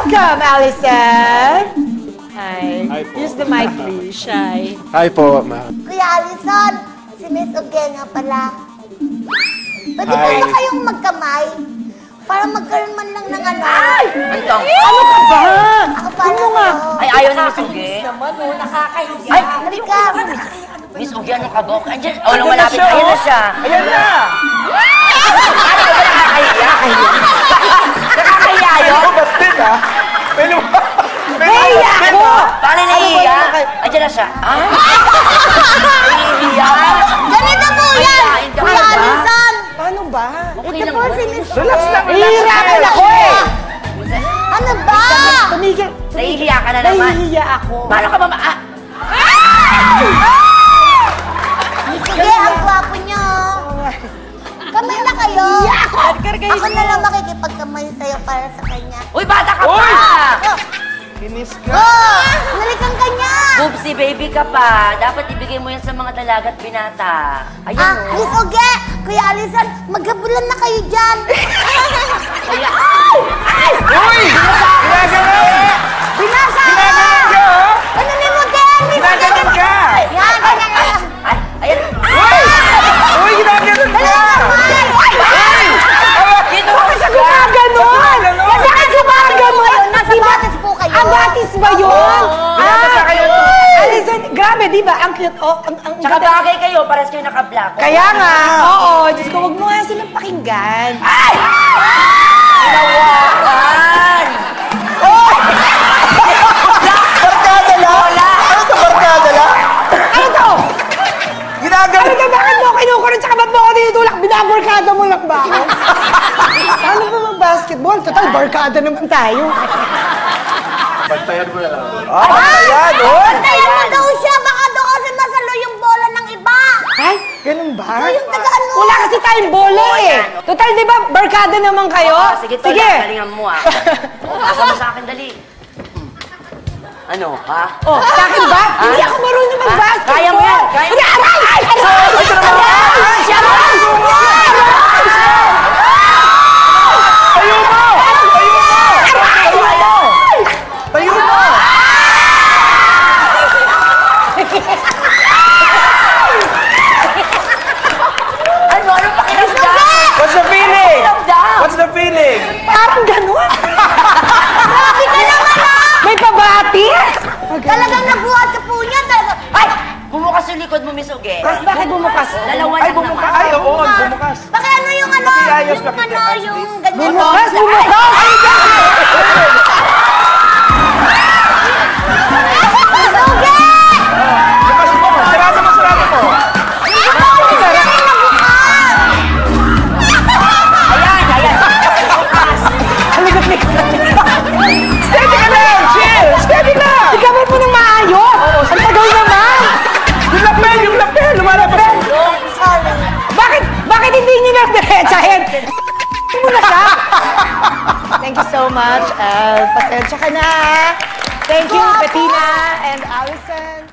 Welcome, Allison! Hi. Use the mic, please. Shy. Hi po, ma'am. Kuya Allison, si Miss Uge nga pala. Pwede ba kayong magkamay? Para magkaroon man lang ng ano. Ay! Antong! Ano ka ba? Ako pala nga? Ay, ayaw ni Miss Uge. Naman, oh, nakakahiya. Ay, Halika. Miss Uge, ano ka ba? Andiyan, walang malapit. Ayan na siya. Ayan na! Ano ka ba nakakahiya? Nakakahiya yun? Ako, bastin ha? Nahiya ako! Paano nahihiya? Andiyan na siya. Ah? Nahihiya? Ganito po yan! Kuya Allison! Paano ba? Okay Ito lang po ba? si Miss Uge. Relax lang, Nahihirapan ako eh! Ano ba? Tumigil. Nahihiya ka na naman. Nahihiya ako. Paano ka ba Miss Uge, ang gwapo niyo. Kamay na kayo. Ako na lang makikipagkamay sa'yo para sa kanya. Uy, bata ka pa! Uy! Oh! Kinis ka. Oh! Nalikan ka niya! Boobsy baby ka pa. Dapat ibigay mo yan sa mga dalaga at binata. Ayan o. Miss Uge, Kuya Allison, maghabulan na kayo dyan. Kaya, ay! Ay! Uy! Ginaganon! Binasa! Ginaganon ka, oh! Ano ni mo din? Ginaganon ka! Yan, ganyan na. Ay! Ayan! Uy! Uy, ginaganon ka! Dito! Bakit siya gumaganon? Bakit gumaganon? Nasa batis po kayo. Ang batis ba yun? Binabasa kayo. Allison, grabe, di ba? Ang cute. Oh, ang Tsaka bagay kayo, pares kayo naka-black. Kaya nga, oo. Diyos ko, huwag mo nga silang pakinggan. Ay! Hinawakan! Barkada lang? Ano to, barkada lang? Ano to? Ginaganon! Ano ka, bakit mo kinukurot? Tsaka ba't mo ako tinutulak? Binabarkada mo lang ba ako? Paano ba mag-basketball? Total, barkada naman tayo. Bantayan mo na lang. Ah, bantayan, oh! Bantayan mo daw siya. Baka daw kasi masalo yung bola ng iba. Ay, ganun ba? Yung taga-ano. Wala kasi tayong bola eh. Total, di ba, barkada naman kayo? Oo, sige, tol. Galingan mo ah. Pasa mo sa akin, dali. Ano, ha? Oh, sa akin ba? Hindi ako marunong mag-basketball. Kaya mo yan, kaya mo yan. Aray! Aray! Aray! Tayo mo! Tayo mo! Tayo mo! Ano pakiramdam? What's the feeling? Pakiramdam? What's the feeling? Parang ganun. Grabe ka naman ah. May pabatis? Talagang nabuhat ka po niya. Ay! Bumukas yung likod mo, Miss Uge. Tapos bakit bumukas? Dalawa Ay, lang bumukas. naman. Ay, oo, bumukas. Pakiano yung ano? Pakiayos, Yung pakita, ano, please. yung ganyan. Bumukas, bumukas! Miss Uge! Bukas mo, sarado mo, sarado mo. Ayan, ayan. Haligot-ligot. Steady ka lang, chill! Steady lang! Tigawin mo ng maayos. Ang tagal naman. Yung lapel, lumalabas. Sorry. Bakit hindi niyo na diretsahin? Hindi mo na siya. Thank you so much. Pasensya ka na. Thank you, Bettina and Allison.